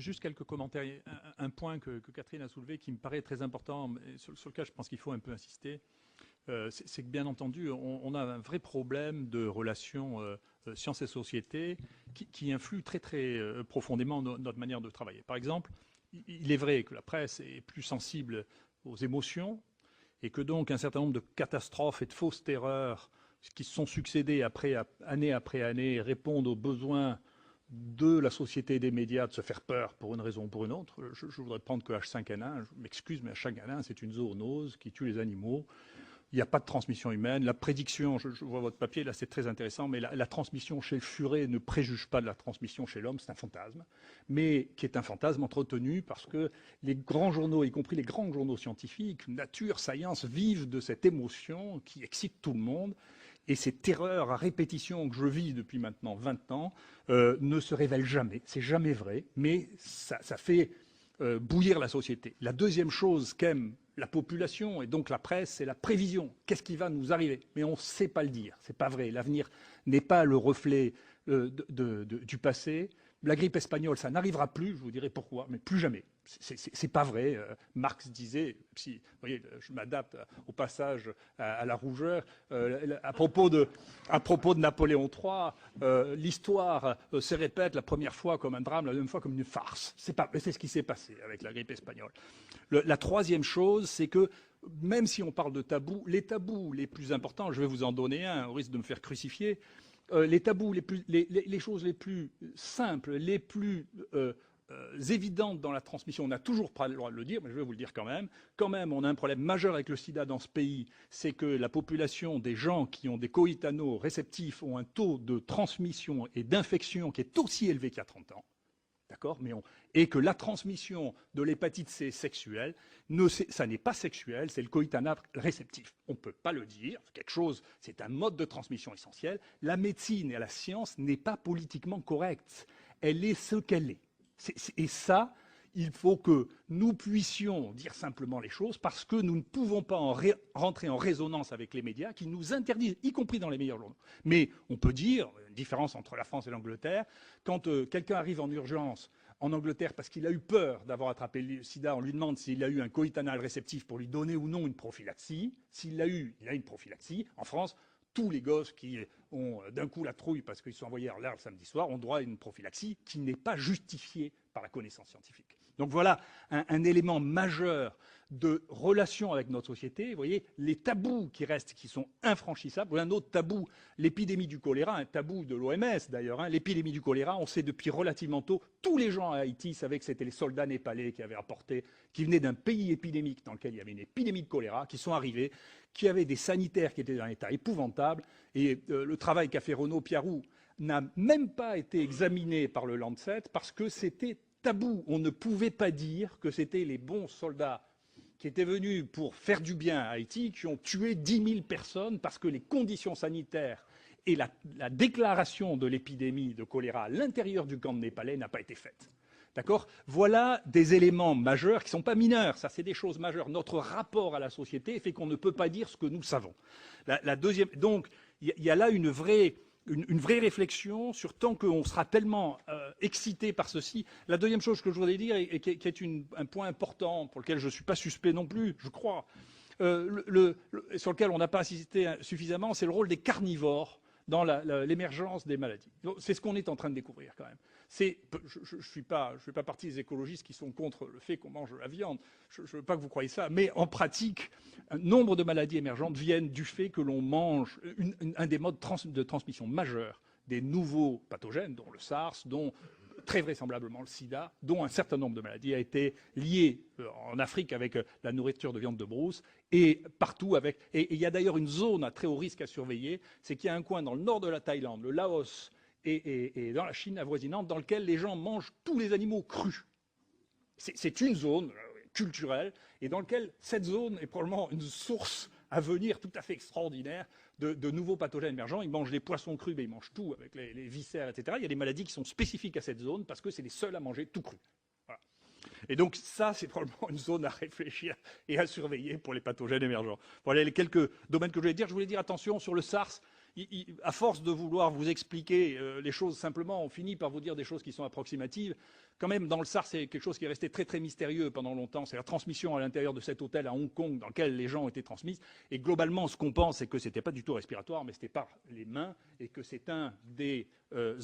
Juste quelques commentaires. Un point que Catherine a soulevé qui me paraît très important, mais sur lequel je pense qu'il faut un peu insister, c'est que bien entendu, on a un vrai problème de relation sciences et société qui influe très très profondément notre manière de travailler. Par exemple, il est vrai que la presse est plus sensible aux émotions et que donc un certain nombre de catastrophes et de fausses terreurs qui se sont succédées année après année répondent aux besoins de la société et des médias de se faire peur pour une raison ou pour une autre. Je voudrais prendre que H5N1, je m'excuse, mais H5N1, c'est une zoonose qui tue les animaux. Il n'y a pas de transmission humaine. La prédiction, je vois votre papier, là c'est très intéressant, mais la transmission chez le furet ne préjuge pas de la transmission chez l'homme, c'est un fantasme, mais qui est un fantasme entretenu parce que les grands journaux, y compris les grands journaux scientifiques, Nature, Science, vivent de cette émotion qui excite tout le monde. Et ces terreurs à répétition que je vis depuis maintenant 20 ans ne se révèlent jamais. C'est jamais vrai, mais ça fait bouillir la société. La deuxième chose qu'aime la population et donc la presse, c'est la prévision. Qu'est-ce qui va nous arriver? Mais on ne sait pas le dire. C'est pas vrai. L'avenir n'est pas le reflet du passé. La grippe espagnole, ça n'arrivera plus. Je vous dirai pourquoi, mais plus jamais. C'est pas vrai. Marx disait, si, vous voyez, je m'adapte au passage à la rougeur, à propos de Napoléon III, l'histoire se répète la première fois comme un drame, la deuxième fois comme une farce. C'est ce qui s'est passé avec la grippe espagnole. La troisième chose, c'est que même si on parle de tabous, les tabous les plus importants, je vais vous en donner un, au risque de me faire crucifier, les tabous, les choses les plus simples, les plus évidentes dans la transmission, on n'a toujours pas le droit de le dire, mais je vais vous le dire quand même. Quand même, on a un problème majeur avec le sida dans ce pays, c'est que la population des gens qui ont des coïtanos réceptifs ont un taux de transmission et d'infection qui est aussi élevé qu'il y a 30 ans. D'accord, et que la transmission de l'hépatite C sexuelle, ça n'est pas sexuel, c'est le coïtanat réceptif. On ne peut pas le dire, c'est un mode de transmission essentiel. La médecine et la science n'est pas politiquement correcte. Elle est ce qu'elle est. Et ça, il faut que nous puissions dire simplement les choses parce que nous ne pouvons pas rentrer en résonance avec les médias qui nous interdisent, y compris dans les meilleurs journaux. Mais on peut dire, une différence entre la France et l'Angleterre, quand quelqu'un arrive en urgence en Angleterre parce qu'il a eu peur d'avoir attrapé le sida, on lui demande s'il a eu un coïtanal réceptif pour lui donner ou non une prophylaxie. S'il l'a eu, il a une prophylaxie. En France, tous les gosses qui ont d'un coup la trouille parce qu'ils sont envoyés en l'air le samedi soir ont droit à une prophylaxie qui n'est pas justifiée par la connaissance scientifique. Donc voilà un élément majeur de relation avec notre société. Vous voyez, les tabous qui restent, qui sont infranchissables. Un autre tabou, l'épidémie du choléra, un tabou de l'OMS d'ailleurs. L'épidémie du choléra, on sait depuis relativement tôt, tous les gens à Haïti savaient que c'était les soldats népalais qui avaient apporté, qui venaient d'un pays épidémique dans lequel il y avait une épidémie de choléra, qui sont arrivés, qui avaient des sanitaires qui étaient dans un état épouvantable. Et le travail qu'a fait Renaud Piarou n'a même pas été examiné par le Lancet parce que c'était tabou. On ne pouvait pas dire que c'était les bons soldats qui étaient venus pour faire du bien à Haïti, qui ont tué 10 000 personnes parce que les conditions sanitaires et la déclaration de l'épidémie de choléra à l'intérieur du camp de népalais n'a pas été faite. D'accord? Voilà des éléments majeurs qui ne sont pas mineurs, ça c'est des choses majeures. Notre rapport à la société fait qu'on ne peut pas dire ce que nous savons. La deuxième, donc, il y a là une vraie réflexion sur tant qu'on sera tellement excité par ceci. La deuxième chose que je voudrais dire, et qui est un point important pour lequel je ne suis pas suspect non plus, je crois, sur lequel on n'a pas insisté suffisamment, c'est le rôle des carnivores dans l'émergence des maladies. C'est ce qu'on est en train de découvrir quand même. Je ne fais pas partie des écologistes qui sont contre le fait qu'on mange de la viande. Je ne veux pas que vous croyiez ça. Mais en pratique, un nombre de maladies émergentes viennent du fait que l'on mange un des modes de transmission majeurs des nouveaux pathogènes, dont le SARS, dont très vraisemblablement le sida, dont un certain nombre de maladies a été lié en Afrique avec la nourriture de viande de brousse et partout avec. Et il y a d'ailleurs une zone à très haut risque à surveiller, c'est qu'il y a un coin dans le nord de la Thaïlande, le Laos et dans la Chine avoisinante, dans lequel les gens mangent tous les animaux crus. C'est une zone culturelle et dans laquelle cette zone est probablement une source à venir tout à fait extraordinaire de nouveaux pathogènes émergents. Ils mangent les poissons crus, mais ils mangent tout avec les viscères, etc. Il y a des maladies qui sont spécifiques à cette zone parce que c'est les seuls à manger tout cru. Voilà. Et donc ça, c'est probablement une zone à réfléchir et à surveiller pour les pathogènes émergents. Voilà les quelques domaines que je voulais dire. Je voulais dire attention sur le SARS. à force de vouloir vous expliquer les choses simplement, on finit par vous dire des choses qui sont approximatives. Quand même, dans le SARS, c'est quelque chose qui est resté très très mystérieux pendant longtemps. C'est la transmission à l'intérieur de cet hôtel à Hong Kong dans lequel les gens ont été transmis. Et globalement, ce qu'on pense, c'est que c'était pas du tout respiratoire, mais c'était par les mains, et que c'est un des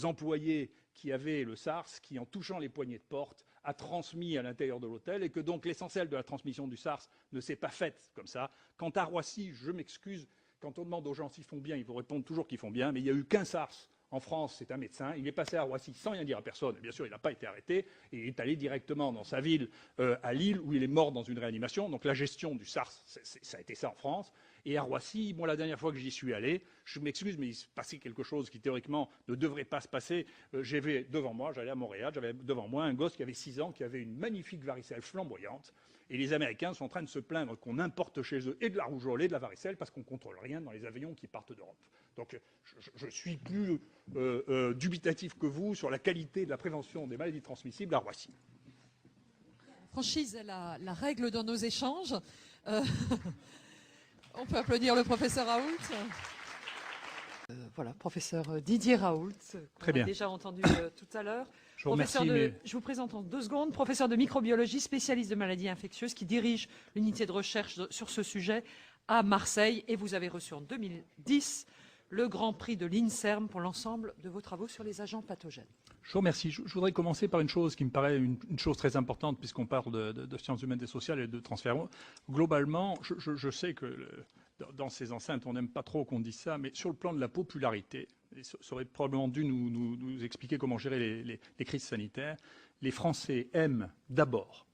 employés qui avait le SARS qui, en touchant les poignées de porte, a transmis à l'intérieur de l'hôtel, et que donc l'essentiel de la transmission du SARS ne s'est pas faite comme ça. Quant à Roissy, je m'excuse, quand on demande aux gens s'ils font bien, ils vous répondent toujours qu'ils font bien, mais il n'y a eu qu'un SARS en France, c'est un médecin, il est passé à Roissy sans rien dire à personne, et bien sûr il n'a pas été arrêté, et il est allé directement dans sa ville, à Lille, où il est mort dans une réanimation. Donc la gestion du SARS, ça a été ça en France. Et à Roissy, moi, la dernière fois que j'y suis allé, je m'excuse, mais il se passait quelque chose qui, théoriquement, ne devrait pas se passer. J'avais devant moi, j'allais à Montréal, j'avais devant moi un gosse qui avait 6 ans, qui avait une magnifique varicelle flamboyante. Et les Américains sont en train de se plaindre qu'on importe chez eux et de la rougeole et de la varicelle parce qu'on ne contrôle rien dans les avions qui partent d'Europe. Donc, je suis plus dubitatif que vous sur la qualité de la prévention des maladies transmissibles à Roissy. Franchise est la règle dans nos échanges. On peut applaudir le professeur Raoult. Voilà, professeur Didier Raoult, qu'on a déjà entendu tout à l'heure. Je vous remercie. Je vous présente en 2 secondes, professeur de microbiologie, spécialiste de maladies infectieuses, qui dirige l'unité de recherche sur ce sujet à Marseille. Et vous avez reçu en 2010 le Grand Prix de l'INSERM pour l'ensemble de vos travaux sur les agents pathogènes. Je vous remercie. Je voudrais commencer par une chose qui me paraît une chose très importante, puisqu'on parle de sciences humaines et sociales et de transfert. Globalement, je sais que dans ces enceintes, on n'aime pas trop qu'on dise ça, mais sur le plan de la popularité, et ça aurait probablement dû nous expliquer comment gérer les crises sanitaires, les Français aiment d'abord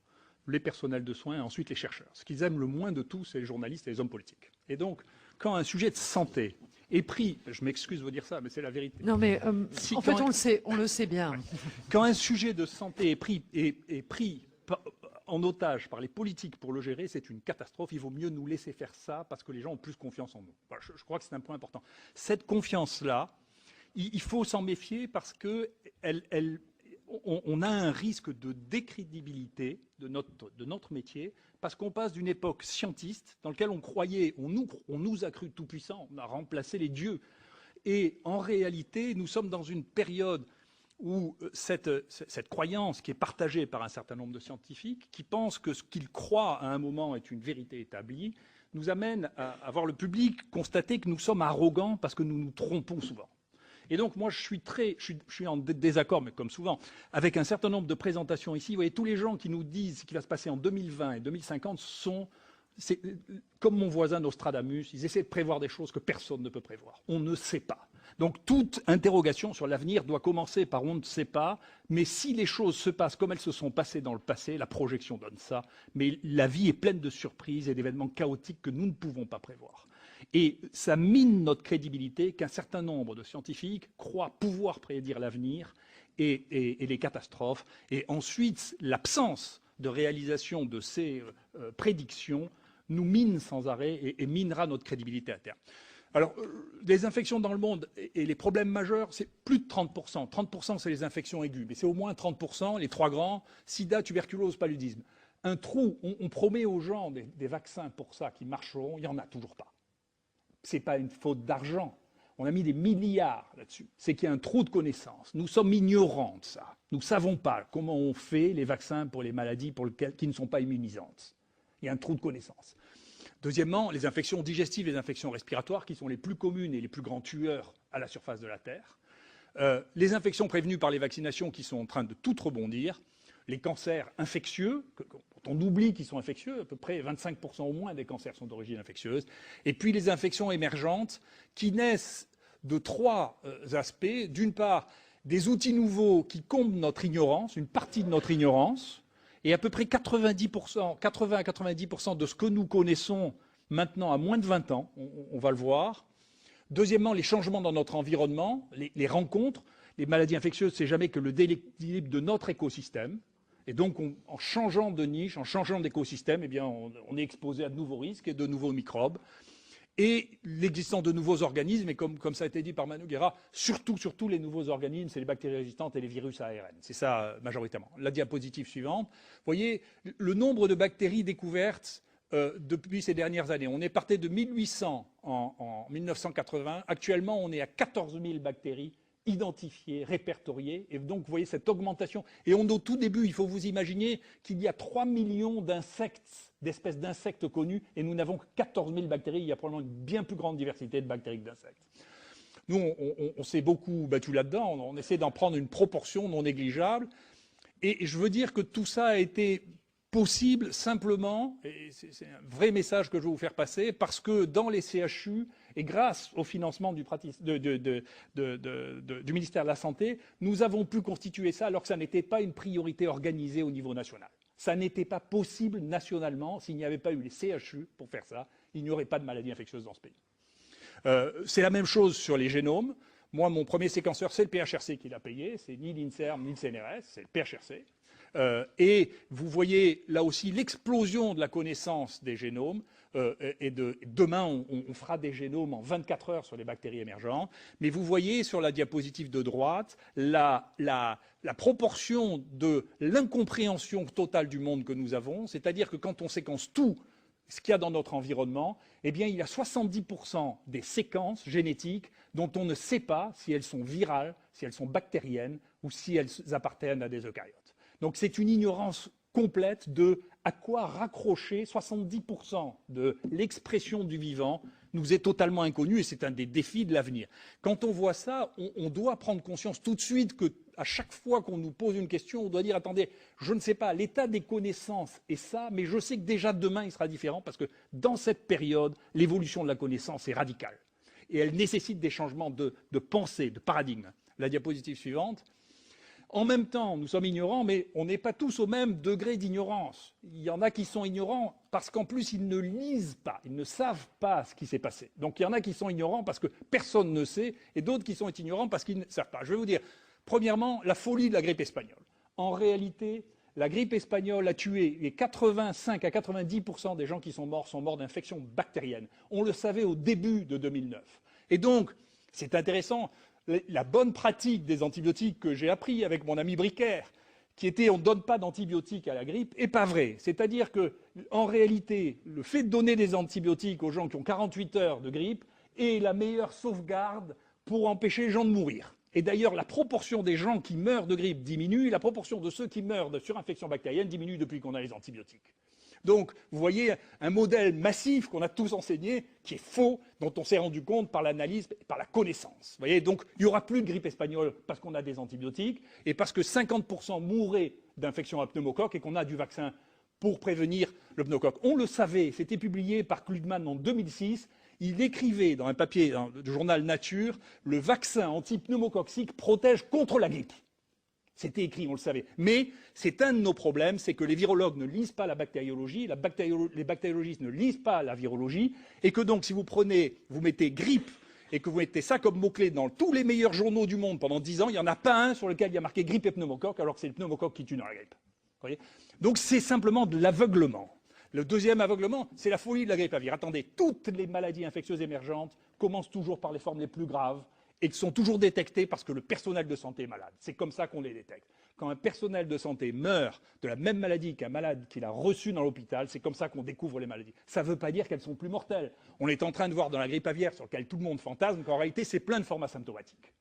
les personnels de soins et ensuite les chercheurs. Ce qu'ils aiment le moins de tout, c'est les journalistes et les hommes politiques. Et donc, quand un sujet de santé est pris, je m'excuse de vous dire ça, mais c'est la vérité. Non, mais en fait, on le sait bien. Quand un sujet de santé est pris en otage par les politiques pour le gérer, c'est une catastrophe. Il vaut mieux nous laisser faire ça parce que les gens ont plus confiance en nous. Voilà, je crois que c'est un point important. Cette confiance-là, il faut s'en méfier parce que on a un risque de décrédibilité de notre métier, parce qu'on passe d'une époque scientiste dans laquelle on croyait, on nous a cru tout puissants, on a remplacé les dieux. Et en réalité, nous sommes dans une période où cette croyance qui est partagée par un certain nombre de scientifiques, qui pensent que ce qu'ils croient à un moment est une vérité établie, nous amène à voir le public constater que nous sommes arrogants parce que nous nous trompons souvent. Et donc, moi, je suis en désaccord, mais comme souvent, avec un certain nombre de présentations ici. Vous voyez, tous les gens qui nous disent ce qui va se passer en 2020 et 2050 c'est comme mon voisin Nostradamus, ils essaient de prévoir des choses que personne ne peut prévoir. On ne sait pas. Donc, toute interrogation sur l'avenir doit commencer par on ne sait pas, mais si les choses se passent comme elles se sont passées dans le passé, la projection donne ça, mais la vie est pleine de surprises et d'événements chaotiques que nous ne pouvons pas prévoir. Et ça mine notre crédibilité qu'un certain nombre de scientifiques croient pouvoir prédire l'avenir et les catastrophes. Et ensuite, l'absence de réalisation de ces prédictions nous mine sans arrêt et minera notre crédibilité à terme. Alors, les infections dans le monde et les problèmes majeurs, c'est plus de 30%. 30%, c'est les infections aiguës, mais c'est au moins 30%, les 3 grands, sida, tuberculose, paludisme. Un trou, on promet aux gens des vaccins pour ça qui marcheront, il n'y en a toujours pas. Ce n'est pas une faute d'argent. On a mis des milliards là-dessus. C'est qu'il y a un trou de connaissances. Nous sommes ignorants de ça. Nous ne savons pas comment on fait les vaccins pour les maladies qui ne sont pas immunisantes. Il y a un trou de connaissances. Deuxièmement, les infections digestives et les infections respiratoires, qui sont les plus communes et les plus grands tueurs à la surface de la Terre. Les infections prévenues par les vaccinations qui sont en train de toutes rebondir. Les cancers infectieux, on oublie qu'ils sont infectieux, à peu près 25% au moins des cancers sont d'origine infectieuse. Et puis les infections émergentes qui naissent de 3 aspects. D'une part, des outils nouveaux qui comblent notre ignorance, une partie de notre ignorance, et à peu près 80 à 90% de ce que nous connaissons maintenant à moins de 20 ans, on va le voir. Deuxièmement, les changements dans notre environnement, les rencontres. Les maladies infectieuses, c'est jamais que le déséquilibre de notre écosystème. Et donc, en changeant de niche, en changeant d'écosystème, eh bien, on est exposé à de nouveaux risques et de nouveaux microbes. Et l'existence de nouveaux organismes, et comme ça a été dit par Manu Guerra, surtout les nouveaux organismes, c'est les bactéries résistantes et les virus à ARN. C'est ça majoritairement. La diapositive suivante. Vous voyez, le nombre de bactéries découvertes depuis ces dernières années. On est parti de 1800 en 1980. Actuellement, on est à 14 000 bactéries identifiées, répertoriées. Et donc, vous voyez cette augmentation. Et au tout début, il faut vous imaginer qu'il y a 3 millions d'espèces d'insectes connues, et nous n'avons que 14 000 bactéries. Il y a probablement une bien plus grande diversité de bactéries que d'insectes. Nous, on s'est beaucoup battu là-dedans. On essaie d'en prendre une proportion non négligeable. Et je veux dire que tout ça a été possible simplement, et c'est un vrai message que je veux vous faire passer, parce que dans les CHU, et grâce au financement du ministère de la Santé, nous avons pu constituer ça alors que ça n'était pas une priorité organisée au niveau national. Ça n'était pas possible nationalement. S'il n'y avait pas eu les CHU pour faire ça, il n'y aurait pas de maladies infectieuses dans ce pays. C'est la même chose sur les génomes. Moi, mon premier séquenceur, c'est le PHRC qui l'a payé. C'est ni l'INSERM ni le CNRS, c'est le PHRC. Et vous voyez là aussi l'explosion de la connaissance des génomes. Demain, on fera des génomes en 24 heures sur les bactéries émergentes. Mais vous voyez sur la diapositive de droite la proportion de l'incompréhension totale du monde que nous avons. C'est-à-dire que quand on séquence tout ce qu'il y a dans notre environnement, eh bien, il y a 70% des séquences génétiques dont on ne sait pas si elles sont virales, si elles sont bactériennes ou si elles appartiennent à des eucaryotes. Donc c'est une ignorance complète de à quoi raccrocher. 70% de l'expression du vivant nous est totalement inconnue et c'est un des défis de l'avenir. Quand on voit ça, on doit prendre conscience tout de suite qu'à chaque fois qu'on nous pose une question, on doit dire attendez, je ne sais pas, l'état des connaissances est ça, mais je sais que déjà demain il sera différent parce que dans cette période, l'évolution de la connaissance est radicale et elle nécessite des changements de pensée, de paradigme. La diapositive suivante. En même temps, nous sommes ignorants, mais on n'est pas tous au même degré d'ignorance. Il y en a qui sont ignorants parce qu'en plus, ils ne lisent pas, ils ne savent pas ce qui s'est passé. Donc il y en a qui sont ignorants parce que personne ne sait, et d'autres qui sont ignorants parce qu'ils ne savent pas. Je vais vous dire, premièrement, la folie de la grippe espagnole. En réalité, la grippe espagnole a tué les 85 à 90% des gens qui sont morts d'infections bactériennes. On le savait au début de 2009. Et donc, c'est intéressant. La bonne pratique des antibiotiques que j'ai appris avec mon ami Bricaire, qui était on ne donne pas d'antibiotiques à la grippe, n'est pas vrai. C'est-à-dire qu'en réalité, le fait de donner des antibiotiques aux gens qui ont 48 heures de grippe est la meilleure sauvegarde pour empêcher les gens de mourir. Et d'ailleurs, la proportion des gens qui meurent de grippe diminue, et la proportion de ceux qui meurent de surinfection bactérienne diminue depuis qu'on a les antibiotiques. Donc, vous voyez un modèle massif qu'on a tous enseigné, qui est faux, dont on s'est rendu compte par l'analyse et par la connaissance. Vous voyez, donc, il n'y aura plus de grippe espagnole parce qu'on a des antibiotiques et parce que 50% mourraient d'infection à pneumocoque et qu'on a du vaccin pour prévenir le pneumocoque. On le savait, c'était publié par Klugman en 2006. Il écrivait dans un papier du journal Nature, le vaccin anti-pneumococcique protège contre la grippe. C'était écrit, on le savait. Mais c'est un de nos problèmes, c'est que les virologues ne lisent pas la bactériologie, les bactériologistes ne lisent pas la virologie, et que donc si vous mettez grippe, et que vous mettez ça comme mot-clé dans tous les meilleurs journaux du monde pendant 10 ans, il n'y en a pas un sur lequel il y a marqué grippe et pneumocoque, alors que c'est le pneumocoque qui tue dans la grippe. Vous voyez ? Donc c'est simplement de l'aveuglement. Le deuxième aveuglement, c'est la folie de la grippe aviaire. Attendez, toutes les maladies infectieuses émergentes commencent toujours par les formes les plus graves, et qui sont toujours détectés parce que le personnel de santé est malade. C'est comme ça qu'on les détecte. Quand un personnel de santé meurt de la même maladie qu'un malade qu'il a reçu dans l'hôpital, c'est comme ça qu'on découvre les maladies. Ça ne veut pas dire qu'elles sont plus mortelles. On est en train de voir dans la grippe aviaire, sur laquelle tout le monde fantasme, qu'en réalité, c'est plein de formes asymptomatiques.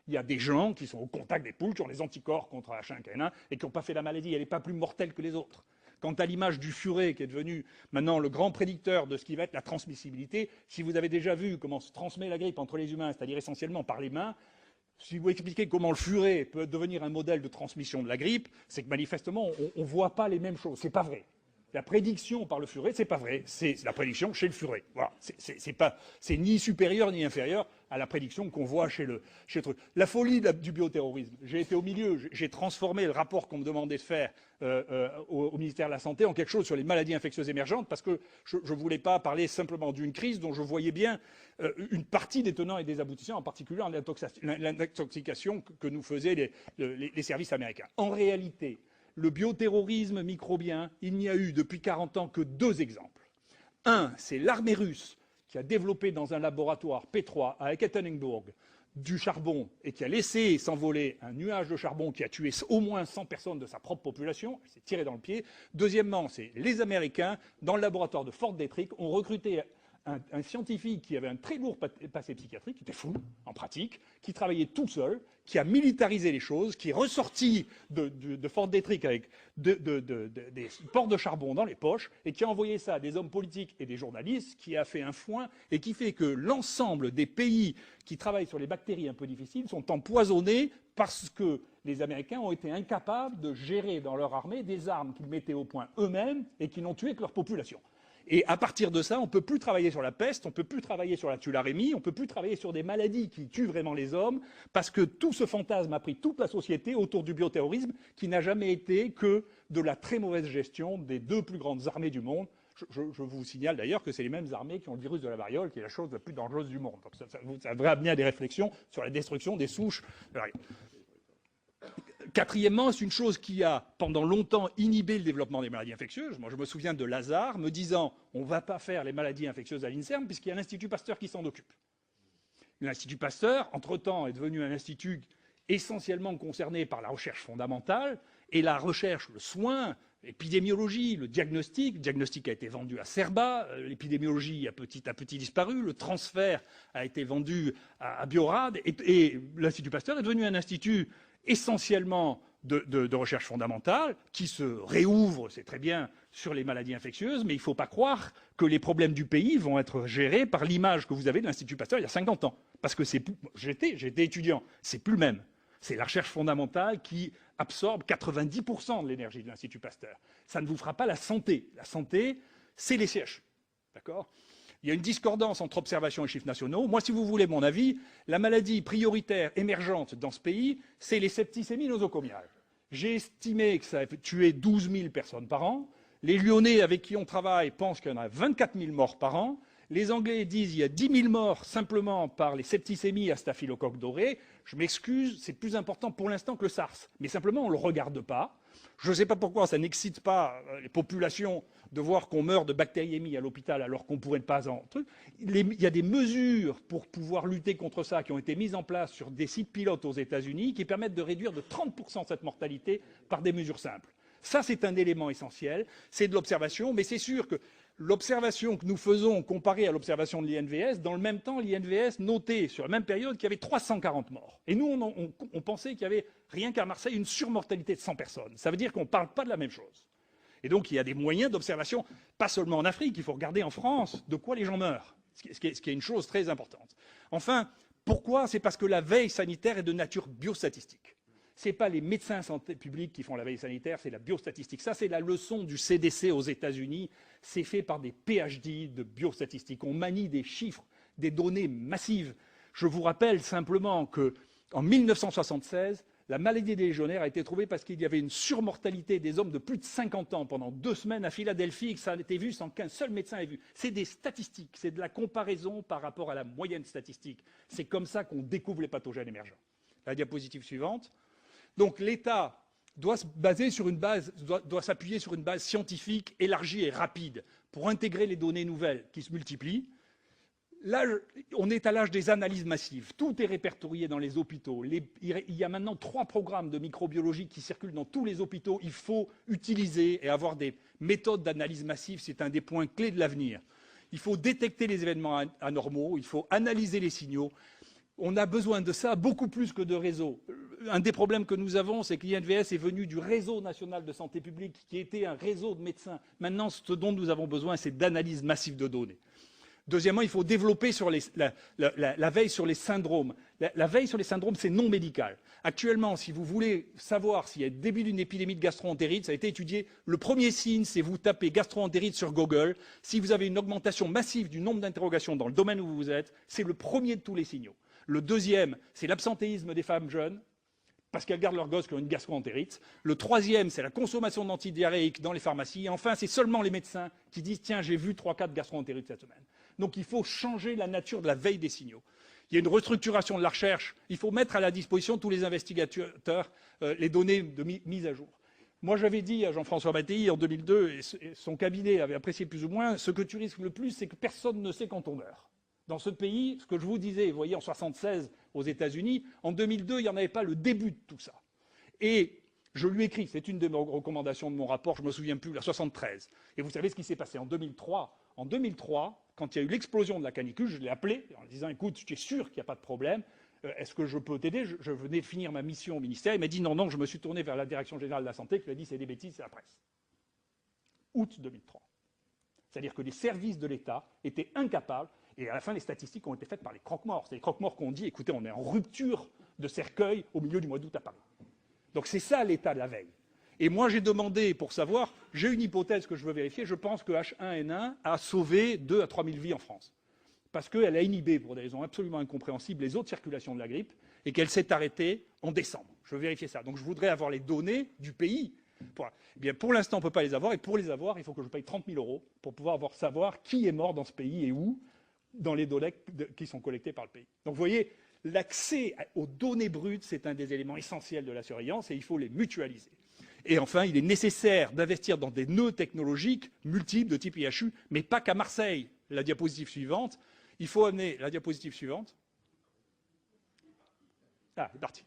Il y a des gens qui sont au contact des poules, qui ont les anticorps contre H1N1 et qui n'ont pas fait la maladie. Elle n'est pas plus mortelle que les autres. Quant à l'image du furet, qui est devenu maintenant le grand prédicteur de ce qui va être la transmissibilité, si vous avez déjà vu comment se transmet la grippe entre les humains, c'est-à-dire essentiellement par les mains, si vous expliquez comment le furet peut devenir un modèle de transmission de la grippe, c'est que manifestement, on ne voit pas les mêmes choses. C'est pas vrai. La prédiction par le furet, c'est pas vrai. C'est la prédiction chez le furet. Voilà. C'est ni supérieur ni inférieur à la prédiction qu'on voit chez le truc. La folie du bioterrorisme. J'ai été au milieu. J'ai transformé le rapport qu'on me demandait de faire au ministère de la Santé en quelque chose sur les maladies infectieuses émergentes parce que je ne voulais pas parler simplement d'une crise dont je voyais bien une partie des tenants et des aboutissants, en particulier l'intoxication que nous faisaient les services américains. En réalité, le bioterrorisme microbien, il n'y a eu depuis 40 ans que 2 exemples. Un, c'est l'armée russe qui a développé dans un laboratoire P3 à Ekaterinbourg du charbon et qui a laissé s'envoler un nuage de charbon qui a tué au moins 100 personnes de sa propre population, il s'est tiré dans le pied. Deuxièmement, c'est les Américains, dans le laboratoire de Fort Detrick, ont recruté un scientifique qui avait un très lourd passé psychiatrique, qui était fou en pratique, qui travaillait tout seul, qui a militarisé les choses, qui est ressorti de Fort Detrick avec des ports de charbon dans les poches et qui a envoyé ça à des hommes politiques et des journalistes, qui a fait un foin et qui fait que l'ensemble des pays qui travaillent sur les bactéries un peu difficiles sont empoisonnés parce que les Américains ont été incapables de gérer dans leur armée des armes qu'ils mettaient au point eux-mêmes et qui n'ont tué que leur population. Et à partir de ça, on ne peut plus travailler sur la peste, on ne peut plus travailler sur la tularemie, on ne peut plus travailler sur des maladies qui tuent vraiment les hommes, parce que tout ce fantasme a pris toute la société autour du bioterrorisme, qui n'a jamais été que de la très mauvaise gestion des deux plus grandes armées du monde. Je vous signale d'ailleurs que c'est les mêmes armées qui ont le virus de la variole, qui est la chose la plus dangereuse du monde. Donc ça devrait amener à des réflexions sur la destruction des souches de la variole. Quatrièmement, c'est une chose qui a pendant longtemps inhibé le développement des maladies infectieuses. Moi, je me souviens de Lazare me disant on ne va pas faire les maladies infectieuses à l'INSERM puisqu'il y a l'Institut Pasteur qui s'en occupe. L'Institut Pasteur, entre-temps, est devenu un institut essentiellement concerné par la recherche fondamentale et la recherche, le soin, l'épidémiologie, le diagnostic. Le diagnostic a été vendu à Cerba, l'épidémiologie a petit à petit disparu, le transfert a été vendu à Biorad et l'Institut Pasteur est devenu un institut essentiellement de recherche fondamentale, qui se réouvre, c'est très bien, sur les maladies infectieuses, mais il ne faut pas croire que les problèmes du pays vont être gérés par l'image que vous avez de l'Institut Pasteur il y a 50 ans. Parce que j'étais étudiant, c'est plus le même. C'est la recherche fondamentale qui absorbe 90% de l'énergie de l'Institut Pasteur. Ça ne vous fera pas la santé. La santé, c'est les CHU. D'accord ? Il y a une discordance entre observation et chiffres nationaux. Moi, si vous voulez mon avis, la maladie prioritaire émergente dans ce pays, c'est les septicémies nosocomiales. J'ai estimé que ça a tué 12 000 personnes par an. Les Lyonnais avec qui on travaille pensent qu'il y en a 24 000 morts par an. Les Anglais disent qu'il y a 10 000 morts simplement par les septicémies à staphylocoque doré. Je m'excuse, c'est plus important pour l'instant que le SARS. Mais simplement, on ne le regarde pas. Je ne sais pas pourquoi ça n'excite pas les populations de voir qu'on meurt de bactériémie à l'hôpital alors qu'on ne pourrait pas en truc. Il y a des mesures pour pouvoir lutter contre ça qui ont été mises en place sur des sites pilotes aux États-Unis qui permettent de réduire de 30% cette mortalité par des mesures simples. Ça, c'est un élément essentiel. C'est de l'observation, mais c'est sûr que l'observation que nous faisons comparée à l'observation de l'INVS, dans le même temps, l'INVS notait sur la même période qu'il y avait 340 morts. Et nous, on pensait qu'il y avait, rien qu'à Marseille, une surmortalité de 100 personnes. Ça veut dire qu'on ne parle pas de la même chose. Et donc, il y a des moyens d'observation, pas seulement en Afrique, il faut regarder en France de quoi les gens meurent, ce qui est une chose très importante. Enfin, pourquoi ? C'est parce que la veille sanitaire est de nature biostatistique. Ce n'est pas les médecins santé publique qui font la veille sanitaire, c'est la biostatistique. Ça, c'est la leçon du CDC aux États-Unis. C'est fait par des PhD de biostatistique. On manie des chiffres, des données massives. Je vous rappelle simplement qu'en 1976, la maladie des légionnaires a été trouvée parce qu'il y avait une surmortalité des hommes de plus de 50 ans pendant 2 semaines à Philadelphie et que ça a été vu sans qu'un seul médecin ait vu. C'est des statistiques, c'est de la comparaison par rapport à la moyenne statistique. C'est comme ça qu'on découvre les pathogènes émergents. La diapositive suivante. Donc l'État doit s'appuyer sur une base scientifique élargie et rapide pour intégrer les données nouvelles qui se multiplient. Là, on est à l'âge des analyses massives. Tout est répertorié dans les hôpitaux. Il y a maintenant 3 programmes de microbiologie qui circulent dans tous les hôpitaux. Il faut utiliser et avoir des méthodes d'analyse massive. C'est un des points clés de l'avenir. Il faut détecter les événements anormaux. Il faut analyser les signaux. On a besoin de ça beaucoup plus que de réseaux. Un des problèmes que nous avons, c'est que l'INVS est venu du réseau national de santé publique, qui était un réseau de médecins. Maintenant, ce dont nous avons besoin, c'est d'analyse massive de données. Deuxièmement, il faut développer sur la veille sur les syndromes. La veille sur les syndromes, c'est non médical. Actuellement, si vous voulez savoir s'il y a le début d'une épidémie de gastro-entérite, ça a été étudié. Le premier signe, c'est vous tapez gastro-entérite sur Google. Si vous avez une augmentation massive du nombre d'interrogations dans le domaine où vous êtes, c'est le premier de tous les signaux. Le deuxième, c'est l'absentéisme des femmes jeunes, parce qu'elles gardent leurs gosses qui ont une gastro-entérite. Le troisième, c'est la consommation d'antidiarrhéiques dans les pharmacies. Et enfin, c'est seulement les médecins qui disent « Tiens, j'ai vu 3-4 gastro-entérites cette semaine ». Donc il faut changer la nature de la veille des signaux. Il y a une restructuration de la recherche. Il faut mettre à la disposition de tous les investigateurs les données de mise à jour. Moi, j'avais dit à Jean-François Mattei en 2002, et son cabinet avait apprécié plus ou moins, ce que tu risques le plus, c'est que personne ne sait quand on meurt. Dans ce pays, ce que je vous disais, vous voyez, en 1976 aux États-Unis, en 2002, il n'y en avait pas le début de tout ça. Et je lui écris, c'est une de mes recommandations de mon rapport, je ne me souviens plus, la 73. Et vous savez ce qui s'est passé en 2003 ? En 2003, quand il y a eu l'explosion de la canicule, je l'ai appelé en disant, écoute, tu es sûr qu'il n'y a pas de problème, est-ce que je peux t'aider ? Je venais de finir ma mission au ministère. Il m'a dit, non, non, je me suis tourné vers la Direction générale de la santé, qui lui a dit, c'est des bêtises, c'est la presse. Août 2003. C'est-à-dire que les services de l'État étaient incapables, et à la fin, les statistiques ont été faites par les croque-morts. C'est les croque-morts qui ont dit, écoutez, on est en rupture de cercueil au milieu du mois d'août à Paris. Donc c'est ça l'état de la veille. Et moi, j'ai demandé pour savoir, j'ai une hypothèse que je veux vérifier, je pense que H1N1 a sauvé 2 à 3 000 vies en France. Parce qu'elle a inhibé, pour des raisons absolument incompréhensibles, les autres circulations de la grippe, et qu'elle s'est arrêtée en décembre. Je veux vérifier ça. Donc je voudrais avoir les données du pays. Eh bien, pour l'instant, on ne peut pas les avoir, et pour les avoir, il faut que je paye 30 000 € pour pouvoir savoir qui est mort dans ce pays et où, dans les données qui sont collectées par le pays. Donc vous voyez, l'accès aux données brutes, c'est un des éléments essentiels de la surveillance, et il faut les mutualiser. Et enfin, il est nécessaire d'investir dans des nœuds technologiques multiples de type IHU, mais pas qu'à Marseille. La diapositive suivante. Il faut amener la diapositive suivante. Ah, c'est parti.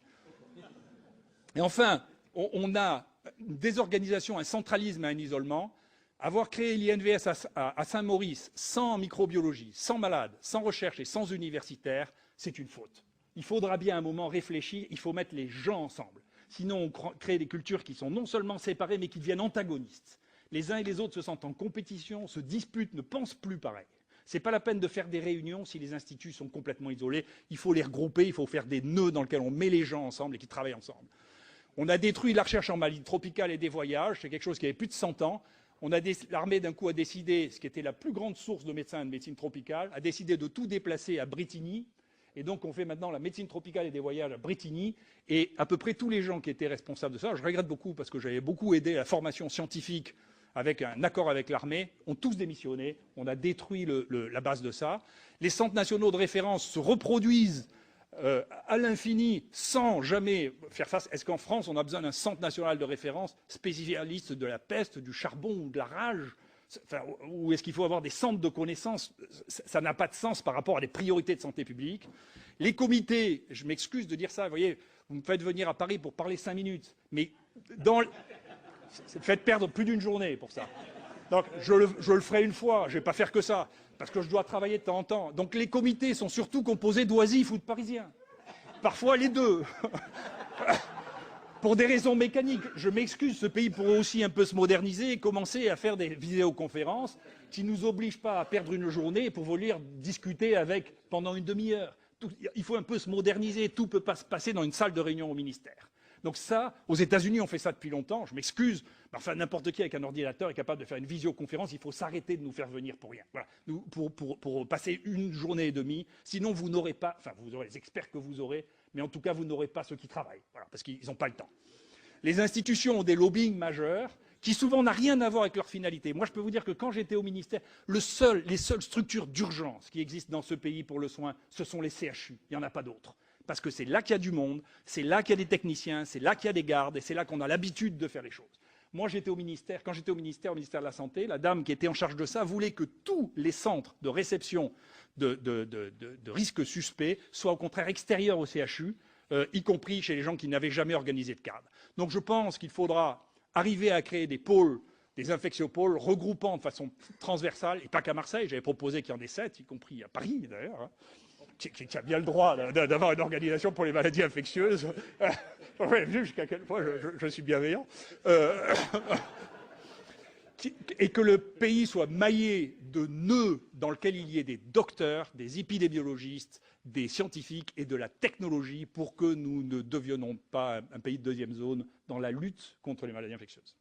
Et enfin, on a une désorganisation, un centralisme, un isolement. Avoir créé l'INVS à Saint-Maurice sans microbiologie, sans malades, sans recherche et sans universitaires, c'est une faute. Il faudra bien à un moment réfléchir, il faut mettre les gens ensemble. Sinon, on crée des cultures qui sont non seulement séparées, mais qui deviennent antagonistes. Les uns et les autres se sentent en compétition, se disputent, ne pensent plus pareil. Ce n'est pas la peine de faire des réunions si les instituts sont complètement isolés. Il faut les regrouper, il faut faire des nœuds dans lesquels on met les gens ensemble et qui travaillent ensemble. On a détruit la recherche en maladie tropicale et des voyages, c'est quelque chose qui avait plus de 100 ans. L'armée, d'un coup, a décidé, ce qui était la plus grande source de médecins et de médecine tropicale, a décidé de tout déplacer à Brittany. Et donc, on fait maintenant la médecine tropicale et des voyages à Brittany. Et à peu près tous les gens qui étaient responsables de ça, je regrette beaucoup parce que j'avais beaucoup aidé à la formation scientifique avec un accord avec l'armée, ont tous démissionné. On a détruit la base de ça. Les centres nationaux de référence se reproduisent à l'infini sans jamais faire face. Est-ce qu'en France, on a besoin d'un centre national de référence spécialiste de la peste, du charbon ou de la rage ? Enfin, ou est-ce qu'il faut avoir des centres de connaissances ? Ça n'a pas de sens par rapport à des priorités de santé publique. Les comités, je m'excuse de dire ça, vous voyez, vous me faites venir à Paris pour parler 5 minutes, mais faites perdre plus d'une journée pour ça. Donc je le ferai une fois, je ne vais pas faire que ça, parce que je dois travailler de temps en temps. Donc les comités sont surtout composés d'oisifs ou de Parisiens. Parfois les deux. Pour des raisons mécaniques. Je m'excuse, ce pays pourrait aussi un peu se moderniser et commencer à faire des vidéoconférences qui ne nous obligent pas à perdre une journée pour venir discuter avec pendant une demi-heure. Il faut un peu se moderniser, tout ne peut pas se passer dans une salle de réunion au ministère. Donc ça, aux États-Unis, on fait ça depuis longtemps, je m'excuse, mais enfin n'importe qui avec un ordinateur est capable de faire une visioconférence, il faut s'arrêter de nous faire venir pour rien. Voilà. Pour passer une journée et demie, sinon vous n'aurez pas, enfin vous aurez les experts que vous aurez, mais en tout cas vous n'aurez pas ceux qui travaillent, voilà, parce qu'ils n'ont pas le temps. Les institutions ont des lobbying majeurs qui souvent n'ont rien à voir avec leur finalité. Moi je peux vous dire que quand j'étais au ministère, les seules structures d'urgence qui existent dans ce pays pour le soin, ce sont les CHU, il n'y en a pas d'autres. Parce que c'est là qu'il y a du monde, c'est là qu'il y a des techniciens, c'est là qu'il y a des gardes, et c'est là qu'on a l'habitude de faire les choses. Moi, j'étais au ministère, quand j'étais au ministère de la Santé, la dame qui était en charge de ça voulait que tous les centres de réception de risques suspects soient au contraire extérieurs au CHU, y compris chez les gens qui n'avaient jamais organisé de cadre. Donc je pense qu'il faudra arriver à créer des pôles, des infectiopôles regroupant de façon transversale, et pas qu'à Marseille, j'avais proposé qu'il y en ait 7, y compris à Paris d'ailleurs, hein, qui a bien le droit d'avoir une organisation pour les maladies infectieuses. Vous avez vu jusqu'à quel point je suis bienveillant. Et que le pays soit maillé de nœuds dans lesquels il y ait des docteurs, des épidémiologistes, des scientifiques et de la technologie pour que nous ne deviennons pas un pays de deuxième zone dans la lutte contre les maladies infectieuses.